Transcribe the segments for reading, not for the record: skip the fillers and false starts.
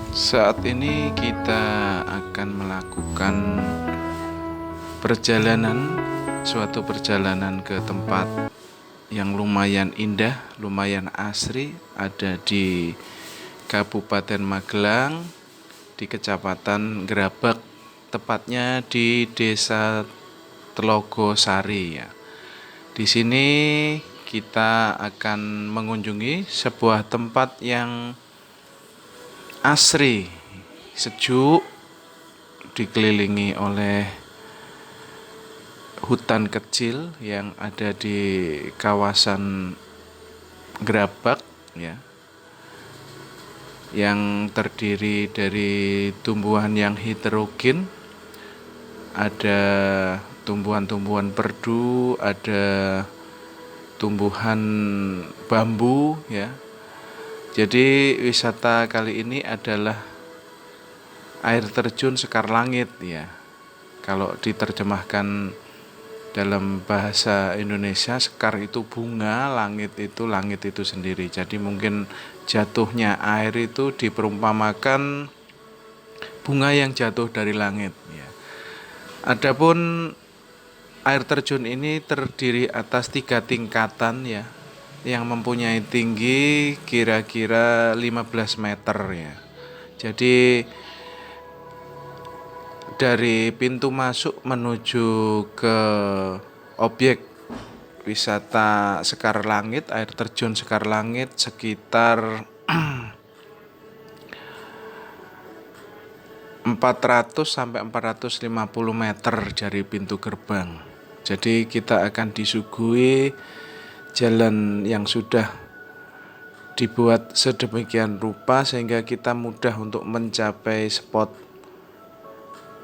Saat ini kita akan melakukan suatu perjalanan ke tempat yang lumayan indah, lumayan asri, ada di Kabupaten Magelang, di Kecamatan Gerabak, tepatnya di Desa Telogosari ya. Di sini kita akan mengunjungi sebuah tempat yang asri, sejuk, dikelilingi oleh hutan kecil yang ada di kawasan Gerabak ya, yang terdiri dari tumbuhan yang heterogen. Ada tumbuhan-tumbuhan perdu, ada tumbuhan bambu ya. Jadi wisata kali ini adalah air terjun Sekar Langit ya. Kalau diterjemahkan dalam bahasa Indonesia, sekar itu bunga, langit itu sendiri. Jadi mungkin jatuhnya air itu diperumpamakan bunga yang jatuh dari langit ya. Adapun air terjun ini terdiri atas 3 tingkatan ya, yang mempunyai tinggi kira-kira 15 meter ya. Jadi dari pintu masuk menuju ke objek wisata Sekar Langit, air terjun Sekar Langit, sekitar 400 sampai 450 meter dari pintu gerbang. Jadi kita akan disuguhi jalan yang sudah dibuat sedemikian rupa sehingga kita mudah untuk mencapai spot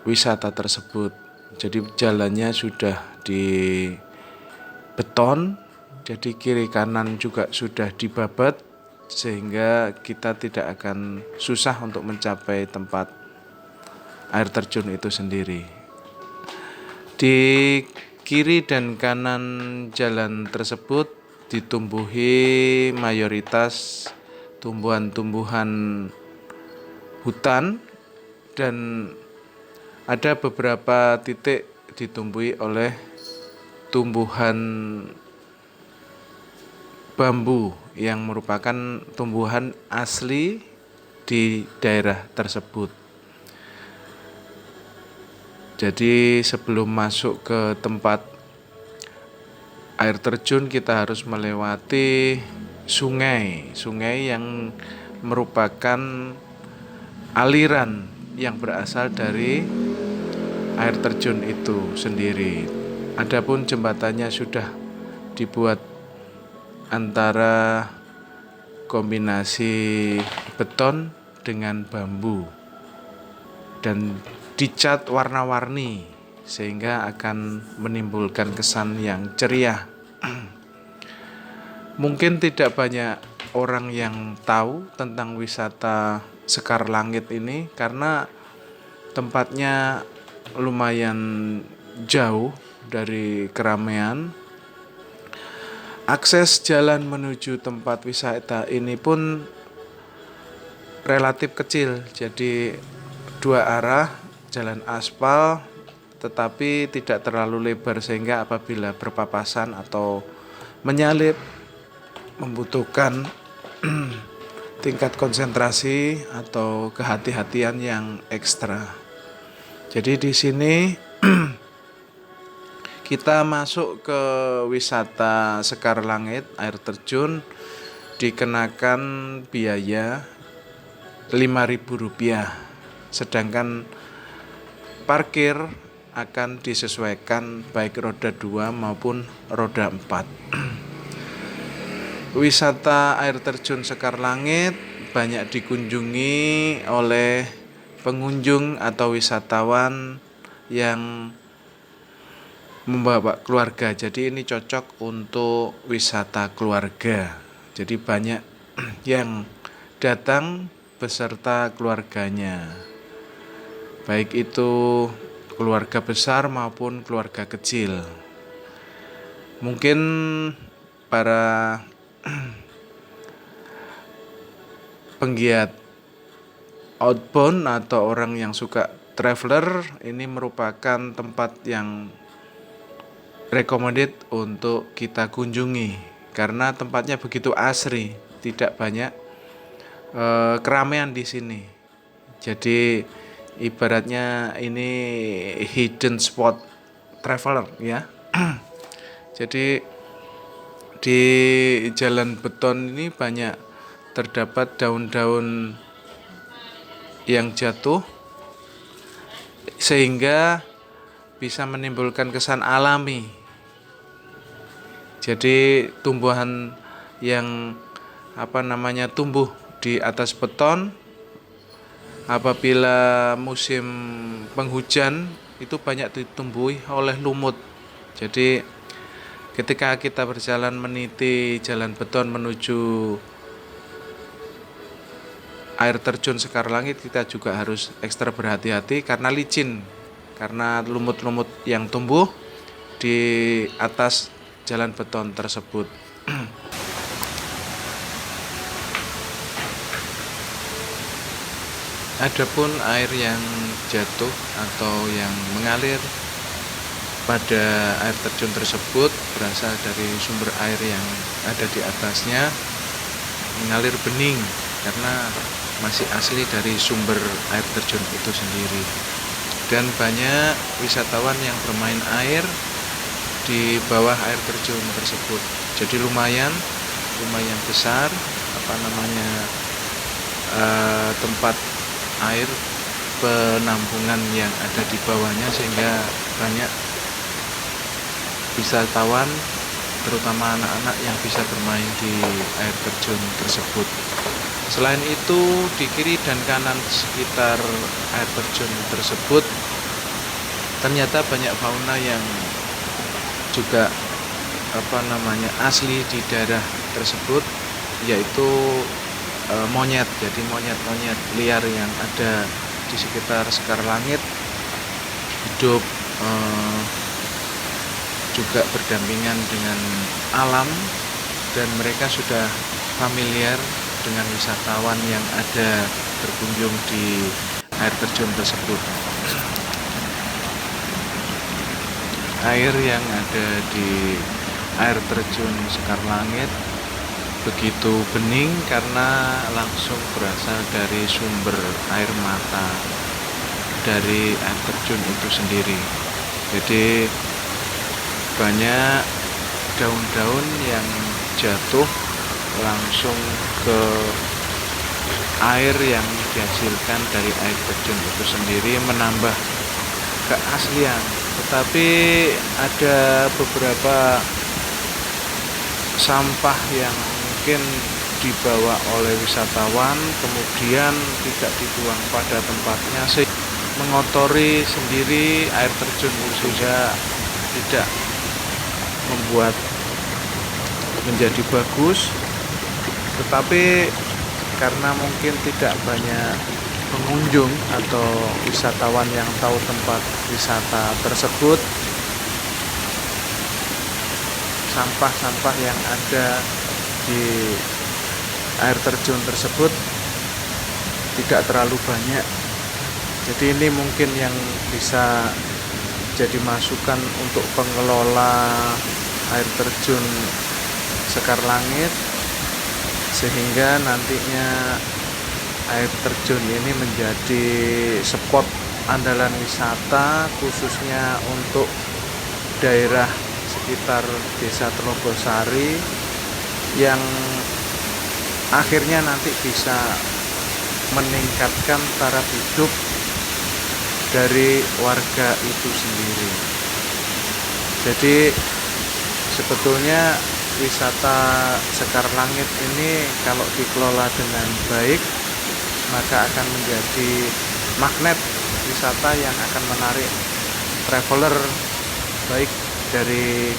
wisata tersebut. Jadi jalannya sudah di beton, jadi kiri kanan juga sudah dibabat sehingga kita tidak akan susah untuk mencapai tempat air terjun itu sendiri. Di kiri dan kanan jalan tersebut ditumbuhi mayoritas tumbuhan-tumbuhan hutan, dan ada beberapa titik ditumbuhi oleh tumbuhan bambu yang merupakan tumbuhan asli di daerah tersebut. Jadi sebelum masuk ke tempat air terjun kita harus melewati sungai yang merupakan aliran yang berasal dari air terjun itu sendiri. Adapun jembatannya sudah dibuat antara kombinasi beton dengan bambu dan dicat warna-warni sehingga akan menimbulkan kesan yang ceria. Mungkin tidak banyak orang yang tahu tentang wisata Sekar Langit ini karena tempatnya lumayan jauh dari keramaian. Akses jalan menuju tempat wisata ini pun relatif kecil, jadi 2 arah jalan aspal tetapi tidak terlalu lebar sehingga apabila berpapasan atau menyalip membutuhkan tingkat konsentrasi atau kehati-hatian yang ekstra. Jadi di sini kita masuk ke wisata Sekar Langit air terjun dikenakan biaya Rp5.000, sedangkan parkir akan disesuaikan baik roda 2 maupun roda 4. Wisata air terjun Sekar Langit banyak dikunjungi oleh pengunjung atau wisatawan yang membawa keluarga. Jadi ini cocok untuk wisata keluarga. Jadi banyak yang datang beserta keluarganya, baik itu keluarga besar maupun keluarga kecil. Mungkin para penggiat outbound atau orang yang suka traveler, ini merupakan tempat yang recommended untuk kita kunjungi karena tempatnya begitu asri, tidak banyak keramaian di sini. Jadi ibaratnya ini hidden spot traveler ya. Jadi di jalan beton ini banyak terdapat daun-daun yang jatuh sehingga bisa menimbulkan kesan alami. Jadi tumbuhan yang tumbuh di atas beton apabila musim penghujan itu banyak ditumbuhi oleh lumut. Jadi ketika kita berjalan meniti jalan beton menuju air terjun Sekar Langit, kita juga harus ekstra berhati-hati karena licin, karena lumut-lumut yang tumbuh di atas jalan beton tersebut. Adapun air yang jatuh atau yang mengalir pada air terjun tersebut berasal dari sumber air yang ada di atasnya, mengalir bening karena masih asli dari sumber air terjun itu sendiri. Dan banyak wisatawan yang bermain air di bawah air terjun tersebut. Jadi lumayan besar tempat air penampungan yang ada di bawahnya, sehingga banyak wisatawan terutama anak-anak yang bisa bermain di air terjun tersebut. Selain itu, di kiri dan kanan sekitar air terjun tersebut ternyata banyak fauna yang juga asli di daerah tersebut, yaitu monyet. Jadi monyet-monyet liar yang ada di sekitar Sekar Langit hidup juga berdampingan dengan alam, dan mereka sudah familiar dengan wisatawan yang ada berkunjung di air terjun tersebut. Air yang ada di air terjun Sekar Langit begitu bening karena langsung berasal dari sumber air mata dari air terjun itu sendiri. Jadi banyak daun-daun yang jatuh langsung ke air yang dihasilkan dari air terjun itu sendiri, menambah keaslian. Tetapi ada beberapa sampah yang mungkin dibawa oleh wisatawan kemudian tidak dibuang pada tempatnya, sehingga mengotori sendiri air terjun, sehingga tidak membuat menjadi bagus. Tetapi karena mungkin tidak banyak pengunjung atau wisatawan yang tahu tempat wisata tersebut, sampah-sampah yang ada di air terjun tersebut tidak terlalu banyak. Jadi ini mungkin yang bisa jadi masukan untuk pengelola air terjun Sekar Langit, sehingga nantinya air terjun ini menjadi spot andalan wisata khususnya untuk daerah sekitar Desa Telogosari, yang akhirnya nanti bisa meningkatkan taraf hidup dari warga itu sendiri. Jadi sebetulnya wisata Sekar Langit ini kalau dikelola dengan baik maka akan menjadi magnet wisata yang akan menarik traveler baik dari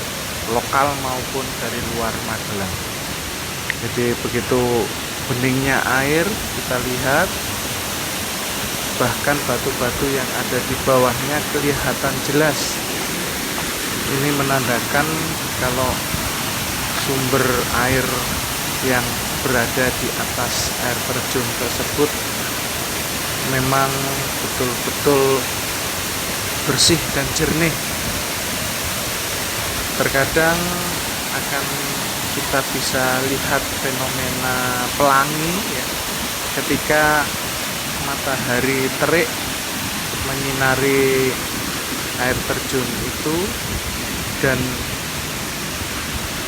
lokal maupun dari luar Magelang. Jadi begitu beningnya air kita lihat, bahkan batu-batu yang ada di bawahnya kelihatan jelas. Ini menandakan kalau sumber air yang berada di atas air terjun tersebut memang betul-betul bersih dan jernih. Terkadang akan kita bisa lihat fenomena pelangi ya, ketika matahari terik menyinari air terjun itu, dan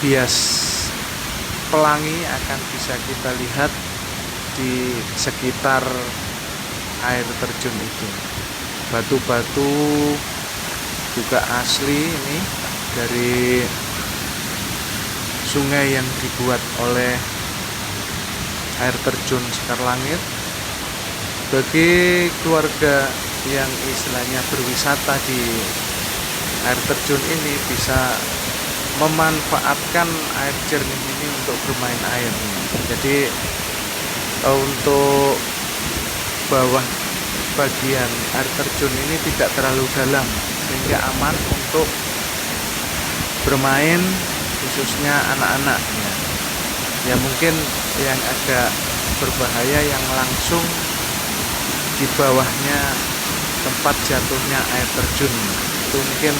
bias pelangi akan bisa kita lihat di sekitar air terjun itu. Batu-batu juga asli ini dari sungai yang dibuat oleh air terjun Sekar Langit. Bagi keluarga yang istilahnya berwisata di air terjun ini bisa memanfaatkan air jernih ini untuk bermain air. Jadi untuk bawah bagian air terjun ini tidak terlalu dalam sehingga aman untuk bermain, khususnya anak-anak ya. Mungkin yang agak berbahaya yang langsung di bawahnya tempat jatuhnya air terjun, itu mungkin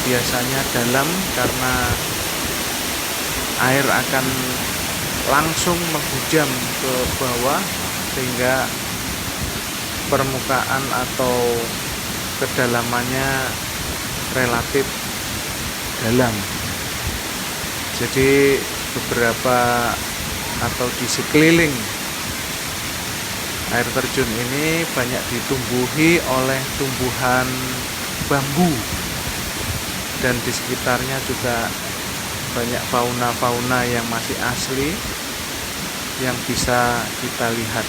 biasanya dalam karena air akan langsung menghujam ke bawah sehingga permukaan atau kedalamannya relatif dalam. Jadi beberapa atau di sekeliling air terjun ini banyak ditumbuhi oleh tumbuhan bambu, dan di sekitarnya juga banyak fauna-fauna yang masih asli yang bisa kita lihat.